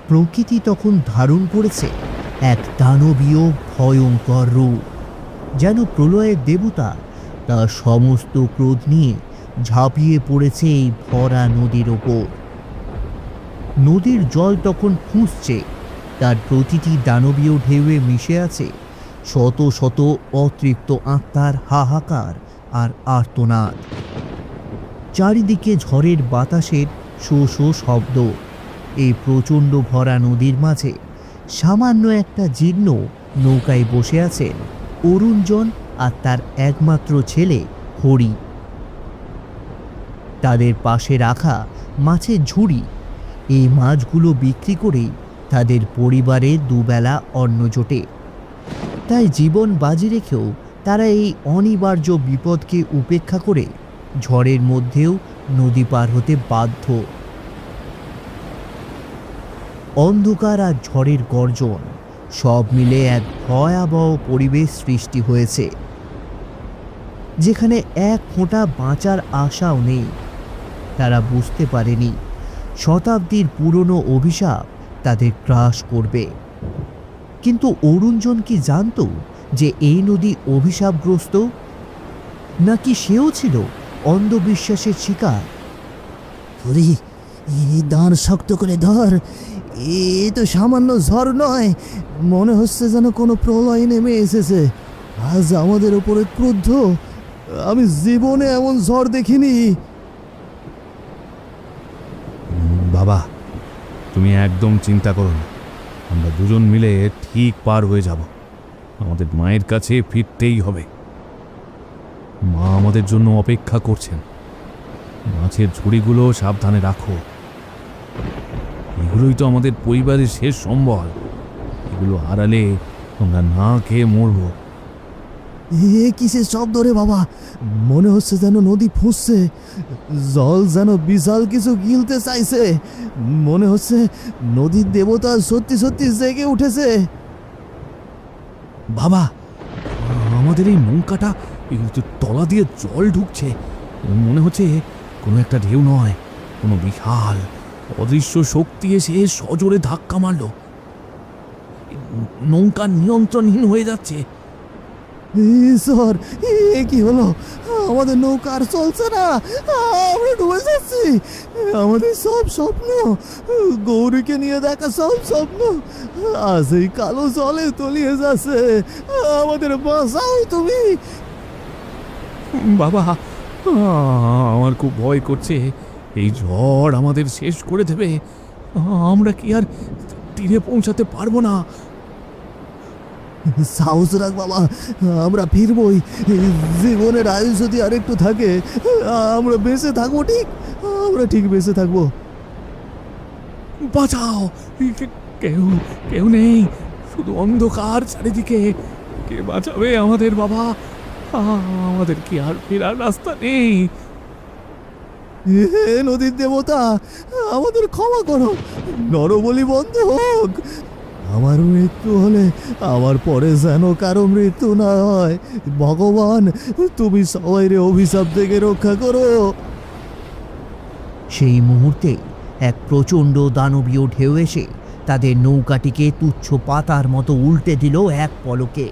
প্রকৃতি তখন ধারণ করেছে এক দানবীয় ভয়ঙ্কর রূপ, যেন প্রলয়ের দেবতা তার সমস্ত ক্রোধ নিয়ে ঝাঁপিয়ে পড়েছে এই ভরা নদীর ওপর। নদীর জল তখন ফুঁসছে, তার প্রতিটি দানবীয় ঢেউয়ে মিশে আছে শত শত অতৃপ্ত আত্মার হাহাকার আর আর্তনাদ। চারিদিকে ঝড়ের বাতাসের শো শো শব্দ। এই প্রচণ্ড ভরা নদীর মাঝে সামান্য একটা জীর্ণ নৌকায় বসে আছেন অরুণজন আর তার একমাত্র ছেলে হরি। তাদের পাশে রাখা মাছের ঝুড়ি, এই মাছগুলো বিক্রি করেই তাদের পরিবারে দুবেলা অন্ন জোটে। তাই জীবন বাজি রেখেও তারা এই অনিবার্য বিপদকে উপেক্ষা করে ঝড়ের মধ্যেও নদী পার হতে বাধ্য। অন্ধকার আর ঝড়ের গর্জন সব মিলে এক ভয়াবহ পরিবেশ সৃষ্টি হয়েছে, যেখানে এক ফোঁটা বাঁচার আশাও নেই। তারা বুঝতে পারেনি শতাব্দীর পুরনো অভিশাপ তাদের গ্রাস করবে। কিন্তু অরুণজন কি জানত যে এই নদী অভিশাপগ্রস্ত, নাকি সেও ছিল অন্ধবিশ্বাসের শিকার? হরি, এই দাঁড় শক্ত করে ধর। এ তো সামান্য ঝড় নয়, মনে হচ্ছে যেন কোনো প্রলয় নেমে এসেছে। আজ আমাদের উপরে ক্রুদ্ধ। আমি জীবনে এমন ঝড় দেখিনি। বাবা, তুমি একদম চিন্তা করো না, আমরা দুজন মিলে ঠিক পার হয়ে যাব। আমাদের মায়ের কাছে ফিরতেই হবে। মা আমাদের জন্য অপেক্ষা করছেন। মাছের ঝুড়িগুলো সাবধানে রাখো। এগুলোই তো আমাদের পরিবারের শেষ সম্বল। এগুলো হারালে আমরা না খেয়ে মরব। এ কিসের শব্দ রে বাবা? মনে হচ্ছে যেন নদী ফুঁসছে, জল যেন বিশাল কিছু গিলতে চাইছে। মনে হচ্ছে নদীর দেবতা সত্যি সত্যি জেগে উঠেছে। বাবা, আমাদের এই নৌকাটা তলা দিয়ে জল ঢুকছে। মনে হচ্ছে কোনো একটা ঢেউ নয়, কোনো বিশাল অদৃশ্য শক্তি এসে সজোরে ধাক্কা মারল। নৌকা নিয়ন্ত্রণহীন হয়ে যাচ্ছে। ঈশ্বর, এ কি হলো? আমাদের নৌকা আর চলছে না, আমরা ডুবে যাচ্ছি। আমাদের সব স্বপ্ন, গৌরীকে নিয়ে দেখা সব স্বপ্ন আজ এই কালো জলে তলিয়ে যাচ্ছে। আমাদের বাঁচাও তুমি। বাবা, আমার খুব ভয় করছে। এই ঝড় আমাদের শেষ করে দেবে। আমরা কি আর তীরে পৌঁছাতে পারবো না? সাহস রাখ বাবা, আমরা ফিরবই। জীবনের আয়ু যদি আর একটু থাকে, আমরা বেঁচে থাকবো। আমরা ঠিক বেঁচে থাকবো। বাঁচাও! কেউ কেউ নেই, শুধু অন্ধকার চারিদিকে। কে বাঁচাবে আমাদের বাবা? আমাদের কি আর ফেরার রাস্তা নেই? হে নদীর দেবতা, আমাদের ক্ষমা করো। নরবলি বন্ধ হোক। আমার মৃত্যু হলে আমার পরে যেন কারো মৃত্যু না হয়। ভগবান, তুমি সবাইরে অভিশাপ থেকে রক্ষা করো। সেই মুহূর্তে এক প্রচণ্ড দানবীয় ঢেউ এসে তাদের নৌকাটিকে তুচ্ছ পাতার মতো উল্টে দিল এক পলকে।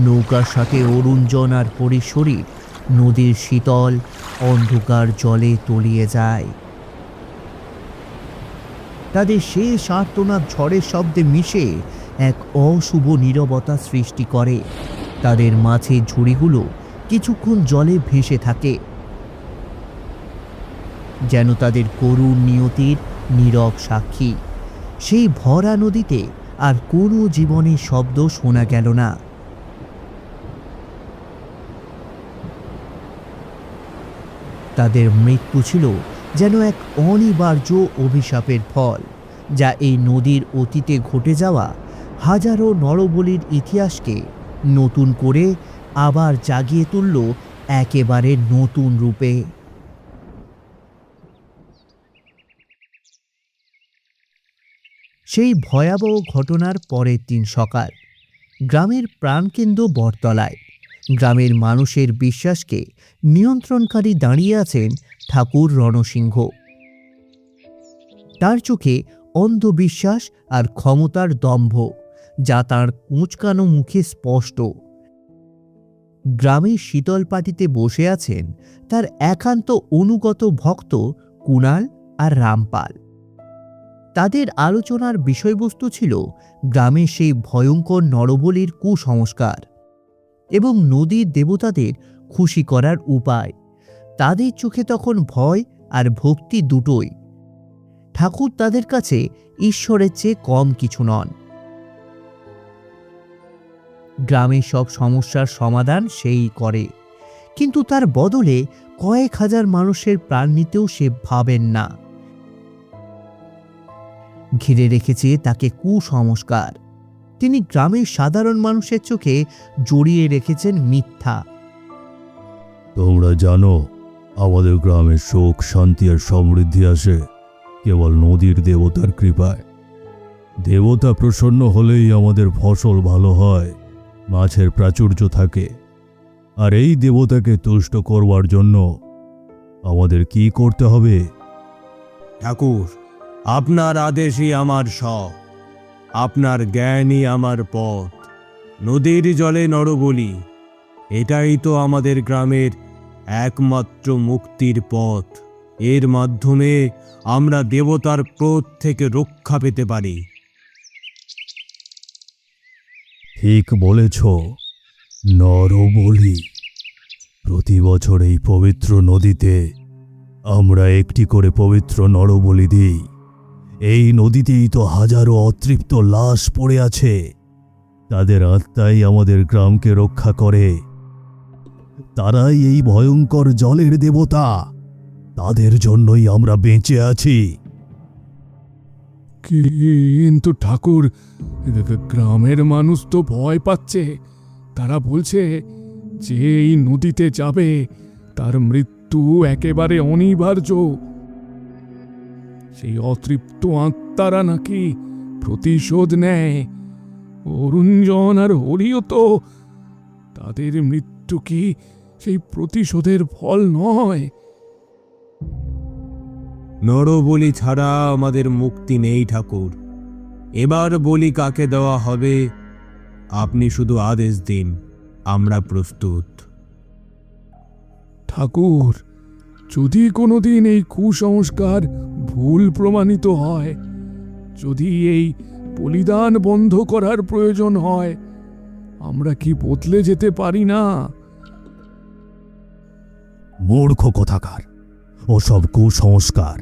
নৌকার সাথে অরুণজন আর হরির শরীর নদীর শীতল অন্ধকার জলে তলিয়ে যায়। তাদের শেষ আর্তনাদ ঝড়ের শব্দে মিশে এক অশুভ নীরবতা সৃষ্টি করে। তাদের মাছের ঝুড়িগুলো কিছুক্ষণ জলে ভেসে থাকে, যেন তাদের করুণ নিয়তির নীরব সাক্ষী। সেই ভরা নদীতে আর কোনো জীবনের শব্দ শোনা গেল না। তাদের মৃত্যু ছিল যেন এক অনিবার্য অভিশাপের ফল, যা এই নদীর অতীতে ঘটে যাওয়া হাজারো নরবলির ইতিহাসকে নতুন করে আবার জাগিয়ে তুলল একেবারে নতুন রূপে। সেই ভয়াবহ ঘটনার পরের দিন সকাল, গ্রামের প্রাণকেন্দ্র বটতলায় গ্রামের মানুষের বিশ্বাসকে নিয়ন্ত্রণকারী দাঁড়িয়ে আছেন ঠাকুর রণসিংহ। তার চোখে অন্ধবিশ্বাস আর ক্ষমতার দম্ভ, যা তার কুঁচকানো মুখে স্পষ্ট। গ্রামের শীতল পাটিতে বসে আছেন তার একান্ত অনুগত ভক্ত কুণাল আর রামপাল। তাদের আলোচনার বিষয়বস্তু ছিল গ্রামের সেই ভয়ঙ্কর নরবলির কুসংস্কার এবং নদীর দেবতাদের খুশি করার উপায়। তাদের চোখে তখন ভয় আর ভক্তি দুটোই। ঠাকুর তাদের কাছে ঈশ্বরের চেয়ে কম কিছু নন। গ্রামের সব সমস্যার সমাধান সেই করে, কিন্তু তার বদলে কয়েক হাজার মানুষের প্রাণ নিতেও সে ভাবেন না। ঘিরে রেখেছে তাকে কুসংস্কার। তিনি গ্রামের সাধারণ মানুষের চোখে জড়িয়ে রেখেছেন মিথ্যা। তোমরা জানো, আমাদের গ্রামের সুখ, শান্তি আর সমৃদ্ধি আসে কেবল নদীর দেবতার কৃপায়। দেবতা প্রসন্ন হলেই আমাদের ফসল ভালো হয়, মাছের প্রাচুর্য থাকে। আর এই দেবতাকে তুষ্ট করবার জন্য আমাদের কি করতে হবে? ঠাকুর, আপনার আদেশই আমার সব, আপনার জ্ঞানই আমার পথ। নদীর জলে নরবলি, এটাই তো আমাদের গ্রামের একমাত্র মুক্তির পথ। এর মাধ্যমে আমরা দেবতার ক্রোধ থেকে রক্ষা পেতে পারি। ঠিক বলেছ, নরবলি। প্রতি বছর এই পবিত্র নদীতে আমরা একটি করে পবিত্র নরবলি দিই। এই নদীতেই তো হাজারো অতৃপ্ত লাশ পড়ে আছে। তাদের আত্মাই আমাদের গ্রামকে রক্ষা করে। তারাই এই ভয়ঙ্কর জলের দেবতা। তাদের জন্যই আমরা বেঁচে আছি। কিন্তু ঠাকুর, গ্রামের মানুষ তো ভয় পাচ্ছে। তারা বলছে যে এই নদীতে যাবে তার মৃত্যু একেবারে অনিবার্য। সেই অতৃপ্ত আত্মারা নাকি প্রতিশোধ নেয়। অরুণজন আর হরিও তো, তাদের মৃত্যু কি সেই প্রতিশোধের ফল নয়? নরবলি ছাড়া আমাদের মুক্তি নেই ঠাকুর। এবার বলি কাকে দেওয়া হবে, আপনি শুধু আদেশ দিন, আমরা প্রস্তুত। ঠাকুর, যদি কোনোদিন এই কুসংস্কার ভুল প্রমাণিত হয়, যদি এই বলিদান বন্ধ করার প্রয়োজন হয়, আমরা কি বদলে যেতে পারি না? মূর্খ কোথাকার, ওসব কুসংস্কার।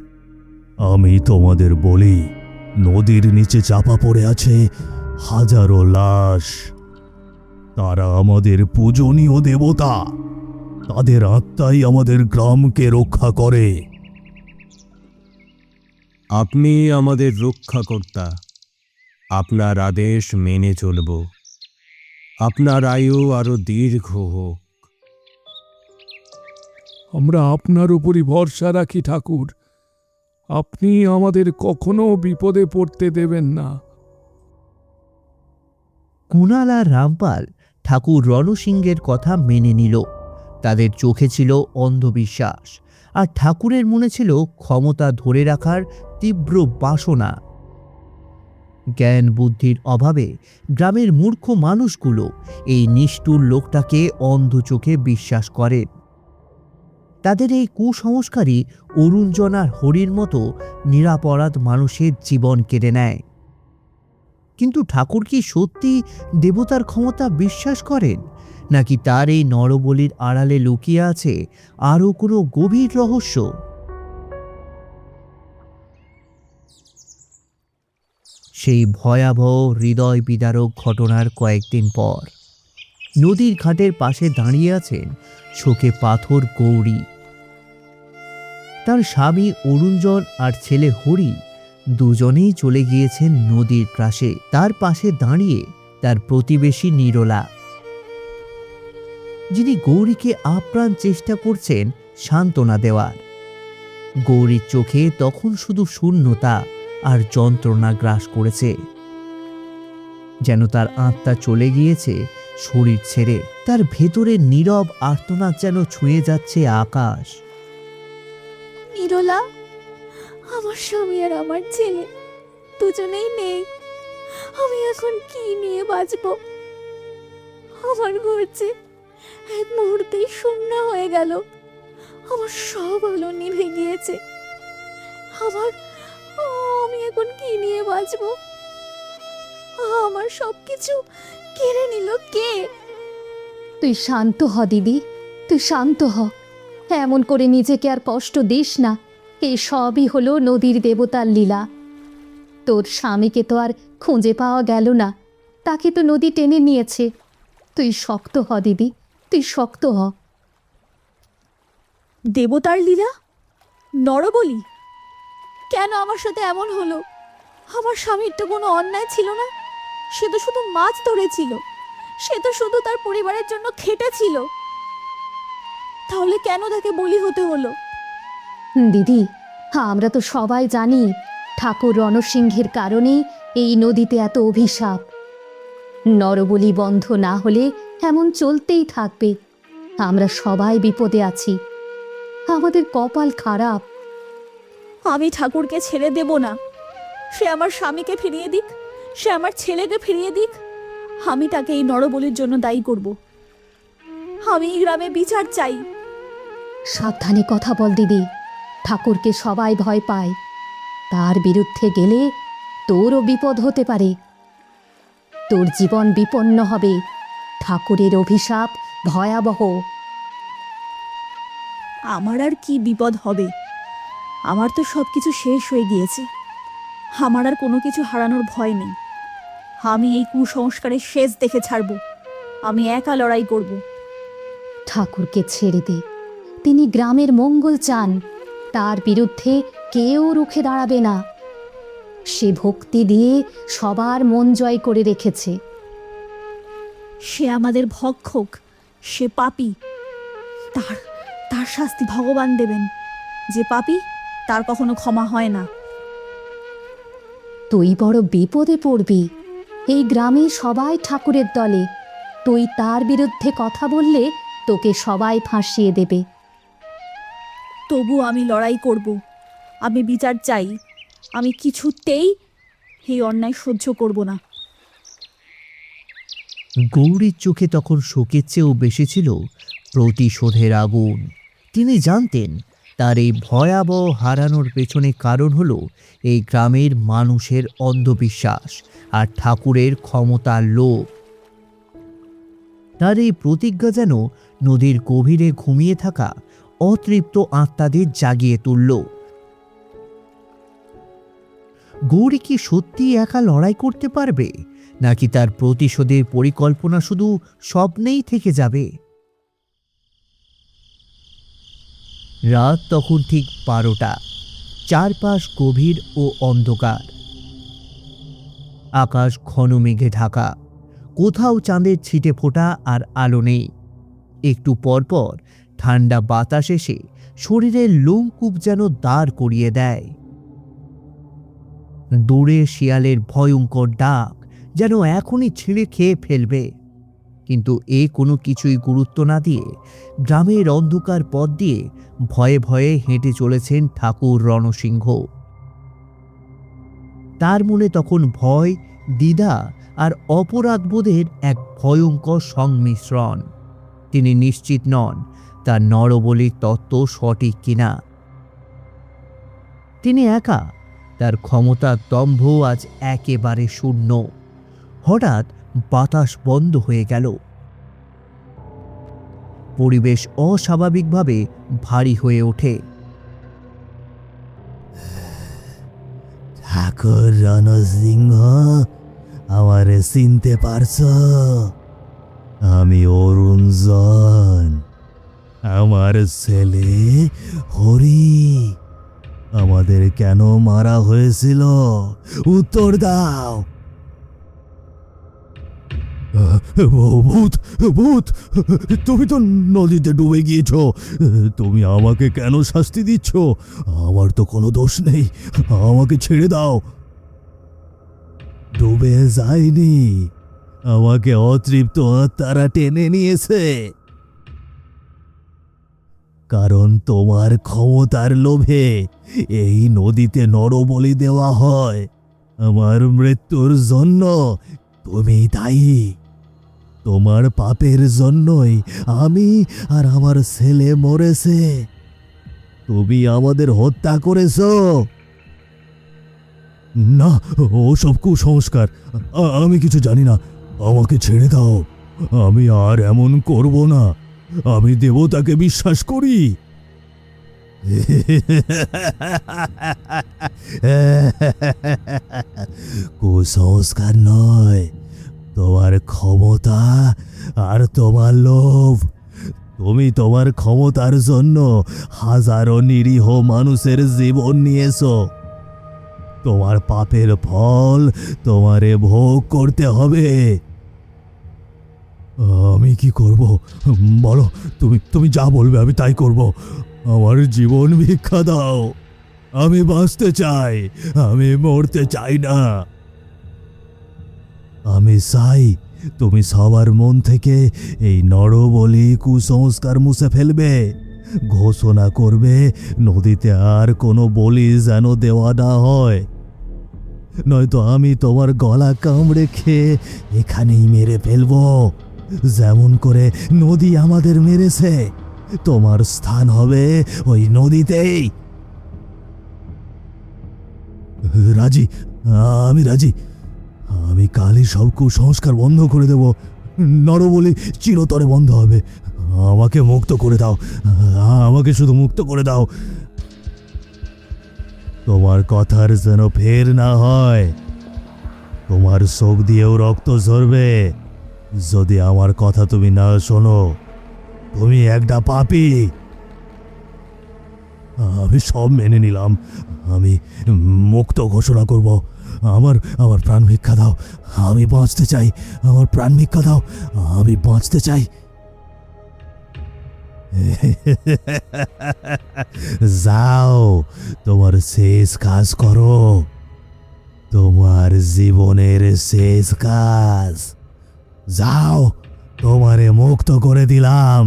আমি তোমাদের বলি, নদীর নিচে চাপা পড়ে আছে হাজারো লাশ। তারা আমাদের পূজনীয় দেবতা। তাদের আত্মাই আমাদের গ্রামকে রক্ষা করে। আপনি আমাদের রক্ষাকর্তা, আপনার আদেশ মেনে চলব। আপনার আয়ু আরো দীর্ঘ হোক। আমরা আপনার উপরই ভরসা রাখি ঠাকুর। আপনি আমাদের কখনো বিপদে পড়তে দেবেন না। কুণাল আর রামপাল ঠাকুর রণসিংহের কথা মেনে নিল। তাদের চোখে ছিল অন্ধবিশ্বাস, আর ঠাকুরের মনে ছিল ক্ষমতা ধরে রাখার তীব্র বাসনা। জ্ঞান বুদ্ধির অভাবে গ্রামের মূর্খ মানুষগুলো এই নিষ্ঠুর লোকটাকে অন্ধ চোখে বিশ্বাস করে। তাদের এই কুসংস্কারই অরুণজন আর হরির মতো নিরাপরাধ মানুষের জীবন কেড়ে নেয়। কিন্তু ঠাকুর কি সত্যি দেবতার ক্ষমতা বিশ্বাস করেন, নাকি তার এই নরবলির আড়ালে লুকিয়ে আছে আরও কোনো গভীর রহস্য? সেই ভয়াবহ হৃদয় বিদারক ঘটনার কয়েকদিন পর নদীর ঘাটের পাশে দাঁড়িয়ে আছেন চোখে পাথর গৌরী। তার স্বামী অরুণজন আর ছেলে হরি দুজনেই চলে গিয়েছেন নদীর পাশে। তার পাশে দাঁড়িয়ে তার প্রতিবেশী নিরলা, যিনি গৌরীকে আপ্রাণ চেষ্টা করছেন সান্ত্বনা দেওয়ার। গৌরীর চোখে তখন শুধু শূন্যতা আর যন্ত্রণা গ্রাস করেছে, যেন তার আত্মা চলে গিয়েছে শরীর ছেড়ে। তার ভেতরের নীরব আর্তনাদ যেন ছুঁয়ে যাচ্ছে আকাশ। নিরলা, আমার স্বামী আর আমার ছেলে দুজনেই নেই। আমি এখন কি নিয়ে বাঁচবো? আমার ঘর যে এক মুহূর্তেই শূন্য হয়ে গেল। আমার সব আলো নিভে গিয়েছে। আমি এখন কি নিয়ে বাঁচবো? আমার সবকিছু কেড়ে নিল কে? তুই শান্ত হ দিদি, তুই শান্ত হ। এমন করে নিজেকে আর কষ্ট দিস না। এই সবই হলো নদীর দেবতার লীলা। তোর স্বামীকে তো আর খুঁজে পাওয়া গেল না, তাকে তো নদী টেনে নিয়েছে। তুই শক্ত হ দিদি, তুই শক্ত হ। দেবতার লীলা? নরবলি? কেন আমার সাথে এমন হলো? আমার স্বামীর তো কোনো অন্যায় ছিল না। সে তো শুধু মাছ ধরেছিল, সে তো শুধু তার পরিবারের জন্য খেটেছিল। তাহলে কেন তাকে বলি হতে হলো? দিদি, আমরা তো সবাই জানি ঠাকুর রণসিংহের কারণেই এই নদীতে এত অভিশাপ। নরবলি বন্ধ না হলে এমন চলতেই থাকবে। আমরা সবাই বিপদে আছি, আমাদের কপাল খারাপ। আমি ঠাকুরকে ছেড়ে দেব না। সে আমার স্বামীকে ফিরিয়ে দিক, সে আমার ছেলেকে ফিরিয়ে দিক। আমি তাকে এই নরবলির জন্য দায়ী করব। আমি এই গ্রামে বিচার চাই। সাবধানে কথা বল দিদি, ঠাকুরকে সবাই ভয় পায়। তার বিরুদ্ধে গেলে তোরও বিপদ হতে পারে, তোর জীবন বিপন্ন হবে। ঠাকুরের অভিশাপ ভয়াবহ। আমার আর কি বিপদ হবে? আমার তো সব কিছু শেষ হয়ে গিয়েছে। আমার আর কোনো কিছু হারানোর ভয় নেই। আমি এই কুসংস্কারের শেষ দেখে ছাড়ব। আমি একা লড়াই করব। ঠাকুরকে ছেড়ে দে, তিনি গ্রামের মঙ্গল চান। তার বিরুদ্ধে কেউ রুখে দাঁড়াবে না। সে ভক্তি দিয়ে সবার মন জয় করে রেখেছে। সে আমাদের ভক্ষক, সে পাপী। তার তার শাস্তি ভগবান দেবেন। যে পাপী, তার কখনো ক্ষমা হয় না। তুই বড় বিপদে পড়বি। এই গ্রামে সবাই ঠাকুরের দলে। তুই তার বিরুদ্ধে কথা বললে তোকে সবাই ফাঁসিয়ে দেবে। তবু আমি লড়াই করব। আমি বিচার চাই। আমি কিছুতেই এই অন্যায় সহ্য করব না। গৌরীর চোখে তখন শোকের চেয়েও বেশি ছিল প্রতিশোধের আগুন। তিনি জানতেন তার এই ভয়াবহ হারানোর পেছনে কারণ হলো এই গ্রামের মানুষের অন্ধবিশ্বাস আর ঠাকুরের ক্ষমতার লোভ। তার এই প্রতিজ্ঞা যেন নদীর গভীরে ঘুমিয়ে থাকা অতৃপ্ত আত্মাদের জাগিয়ে তুলল। গৌরী কি সত্যি একা লড়াই করতে পারবে, নাকি তার প্রতিশোধের পরিকল্পনা শুধু স্বপ্নেই থেকে যাবে? রাত তখন ঠিক 12টা। চারপাশ গভীর ও অন্ধকার। আকাশ ঘন মেঘে ঢাকা। কোথাও চাঁদের ছিটে ফোঁটা আর আলো নেই। একটু পরপর ঠান্ডা বাতাস এসে শরীরের লোমকূপ যেন দাঁড় করিয়ে দেয়। দূরে শিয়ালের ভয়ঙ্কর ডাক যেন এখনই ছিঁড়ে খেয়ে ফেলবে। কিন্তু এ কোনো কিছুই গুরুত্ব না দিয়ে গ্রামের অন্ধকার পথ দিয়ে ভয়ে ভয়ে হেঁটে চলেছেন ঠাকুর রণসিংহ। তার মনে তখন ভয়, দ্বিধা আর অপরাধবোধের এক ভয়ঙ্কর সংমিশ্রণ। তিনি নিশ্চিত নন তার নরবলির তত্ত্ব সঠিক কিনা। তিনি একা, তার ক্ষমতার দম্ভ আজ একেবারে শূন্য। হঠাৎ বাতাস বন্ধ হয়ে গেল। পরিবেশ অস্বাভাবিকভাবে ভারী হয়ে ওঠে। ঠাকুর রণসিংহ, আমারে চিনতে পারছ? আমি অরুণজন, আমার ছেলে হরি। আমাদের কেন মারা হয়েছিল, উত্তর দাও। ভূত, ভূত, তুমি তো নদীতে ডুবে গিয়েছ। তুমি আমাকে কেন শাস্তি দিচ্ছ? আমার তো কোনো দোষ নেই, আমাকে ছেড়ে দাও। ডুবে যায়নি, আমাকে অতৃপ্ত আত্মারা টেনে নিয়েছে। কারণ তোমার ক্ষমতার লোভে এই নদীতে নরবলি দেওয়া হয়। আমার মৃত্যুর জন্য তুমি দায়ী। তোমার পাপের জন্যই আমি আর আমার ছেলে মরেছে। তুমি আমাদের হত্যা করেছো। না, ওসব কুসংস্কার। আমি কিছু জানি না, আমাকে ছেড়ে দাও। আমি আর এমন করব না। আমি দেবতাকে বিশ্বাস করি। কুসংস্কার নয়, তোমার ক্ষমতা আর তোমার লোভ। তুমি তোমার ক্ষমতার জন্য হাজারো নিরীহ মানুষের জীবন নিয়েছো। তোমার পাপের ফল তোমারে ভোগ করতে হবে। আমি কি করব বলো? তুমি যা বলবে আমি তাই করব। আমার জীবন ভিক্ষা দাও। আমি বাঁচতে চাই, আমি মরতে চাই না। আমি চাই তুমি সবার মন থেকে এই নরবলি কুসংস্কার মুছে ফেলবে। ঘোষণা করবে নদীতে আর কোনো বলি যেন দেওয়া না হয়, নয়তো আমি তোমার গলা কামড়ে খেয়ে এখানেই মেরে ফেলবো। যেমন করে নদী আমাদের মেরেছে, তোমার স্থান হবে ওই নদীতেই। রাজি, আমি রাজি। আমি কালই সব কুসংস্কার বন্ধ করে দেব। নরবলি চিরতরে বন্ধ হবে। আমাকে মুক্ত করে দাও, আমাকে শুধু মুক্ত করে দাও। তোমার কথার যেন ফের না হয়। তোমার চোখ দিয়েও রক্ত ঝরবে যদি আমার কথা তুমি না শোনো। তুমি একটা পাপী। আমি সব মেনে নিলাম। আমি মুক্ত ঘোষণা করব। আমার আমার প্রাণ ভিক্ষা দাও। আমি বাঁচতে চাই। আমার প্রাণ ভিক্ষা দাও। আমি বাঁচতে চাই। যাও, তোমার শেষ কাজ করো। তোমার জীবনের শেষ কাজ। যাও, তোমারে মুক্ত করে দিলাম।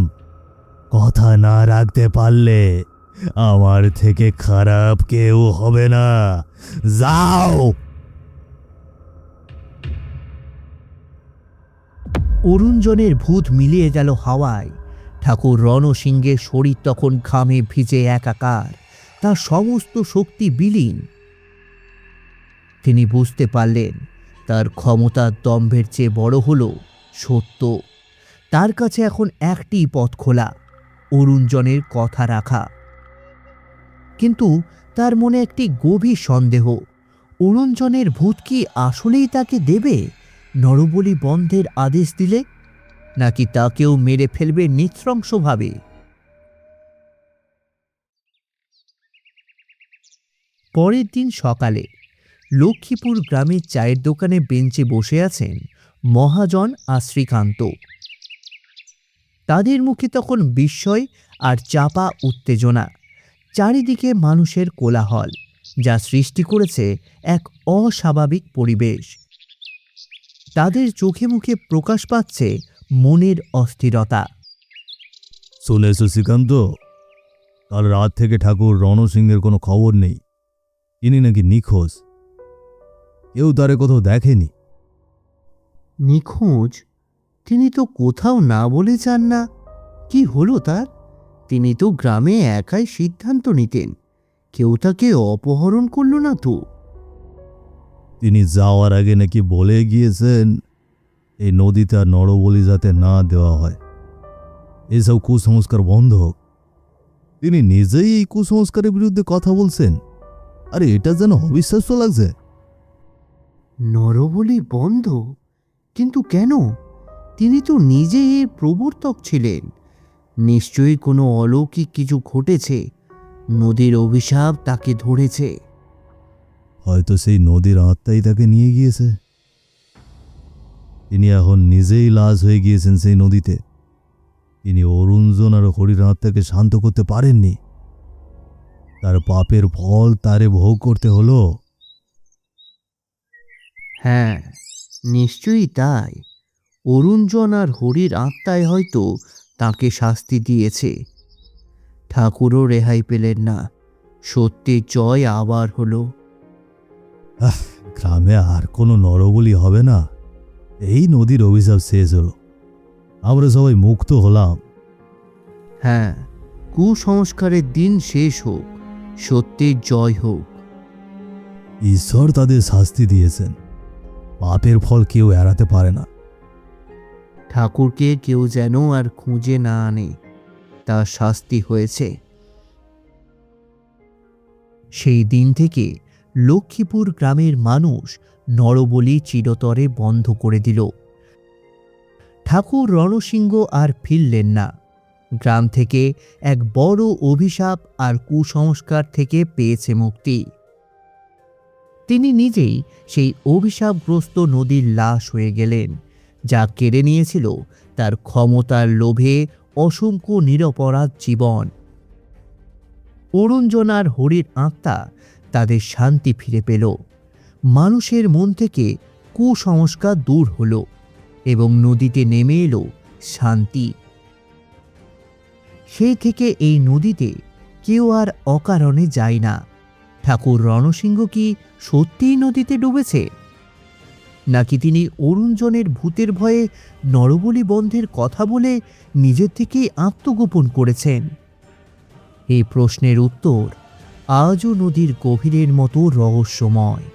কথা না রাখতে পারলে আমার থেকে খারাপ কেউ হবে না। যাও। অরুণজনের ভূত মিলিয়ে গেল হাওয়ায়। ঠাকুর রণসিংহের শরীর তখন ঘামে ভিজে একাকার, তার সমস্ত শক্তি বিলীন। তিনি বুঝতে পারলেন তার ক্ষমতার দম্ভের চেয়ে বড় হলো সত্য। তার কাছে এখন একটি পথ খোলা, অরুণজনের কথা রাখা। কিন্তু তার মনে একটি গভীর সন্দেহ, অরুণজনের ভূত কি আসলেই তাকে দেবে নরবলি বন্ধের আদেশ দিলে, নাকি তাকেও মেরে ফেলবে নৃশংসভাবে? পরের দিন সকালে লক্ষ্মীপুর গ্রামের চায়ের দোকানে বেঞ্চে বসে আছেন মহাজন আর শ্রীকান্ত। তাদের মুখে তখন বিস্ময় আর চাপা উত্তেজনা। চারিদিকে মানুষের কোলাহল, যা সৃষ্টি করেছে এক অস্বাভাবিক পরিবেশ। তাদের চোখে মুখে প্রকাশ পাচ্ছে মনের অস্থিরতা। শুনেছো শ্রীকান্ত, কাল রাত থেকে ঠাকুর রণসিংহের কোনো খবর নেই। ইনি নাকি নিখোঁজ। কেউ তারে কোথাও দেখেনি। নিখোঁজ? তিনি তো কোথাও না বলে যান না। কি হলো তার? তিনি তো গ্রামে একাই সিদ্ধান্ত নিতেন। কেউ তাকে অপহরণ করল না তো? তিনি যাওয়ার আগে নাকি বলে গিয়েছেন এই নদীতে আর নরবলি যাতে না দেওয়া হয়, এসব কুসংস্কার বন্ধ হোক। তিনি নিজেই এই কুসংস্কারের বিরুদ্ধে কথা বলছেন। আরে এটা যেন অবিশ্বাস্য লাগছে। নরবলি বন্ধ? কিন্তু কেন? তিনি তো নিজে এর প্রবর্তক ছিলেন। নিশ্চয়ই কোনো অলৌকিক কিছু ঘটেছে। নদীর অভিশাপ তাকে ধরেছে। হয়তো সেই নদীর আত্মাই তাকে নিয়ে গিয়েছে। তিনি এখন নিজেই লাশ হয়ে গিয়েছেন সেই নদীতে। তিনি অরুণজন আর হরির আত্মাকে শান্ত করতে পারেননি। তার পাপের ফল তারে ভোগ করতে হলো। হ্যাঁ, নিশ্চয়ই তাই। অরুণজন আর হরির আত্মায় হয়তো তাকে শাস্তি দিয়েছে। ঠাকুরও রেহাই পেলেন না। সত্যের জয় আবার হলো। গ্রামে আর কোনো নরবলি হবে না। এই নদীর অভিশাপ শেষ হলো, আমরা সবাই মুক্ত হলাম। হ্যাঁ, কুসংস্কারের দিন শেষ হোক, সত্যের জয় হোক। ঈশ্বর তাদের শাস্তি দিয়েছেন, পাপের ফল কেউ এড়াতে পারে না। ঠাকুরকে কেউ যেন আর খুঁজে না আনে, তার শাস্তি হয়েছে। সেই দিন থেকে লক্ষ্মীপুর গ্রামের মানুষ নরবলি চিরতরে বন্ধ করে দিল। ঠাকুর রণসিংহ আর ফিরলেন না। গ্রাম থেকে এক বড় অভিশাপ আর কুসংস্কার থেকে পেয়েছে মুক্তি। তিনি নিজেই সেই অভিশাপগ্রস্ত নদীর লাশ হয়ে গেলেন, যা কেড়ে নিয়েছিল তার ক্ষমতার লোভে অসংখ্য নিরপরাধ জীবন। অরুঞ্জন আর হরির আত্মা তাদের শান্তি ফিরে পেল। মানুষের মন থেকে কুসংস্কার দূর হলো এবং নদীতে নেমে এলো শান্তি। সেই থেকে এই নদীতে কেউ আর অকারণে যায় না। ঠাকুর রণসিংহ কি সত্যিই নদীতে ডুবেছে, নাকি তিনি অরুঞ্জনের ভূতের ভয়ে নরবলি বন্ধের কথা বলে নিজের থেকেই আত্মগোপন করেছেন? এই প্রশ্নের উত্তর আজও নদীর গভীরের মতো রহস্যময়।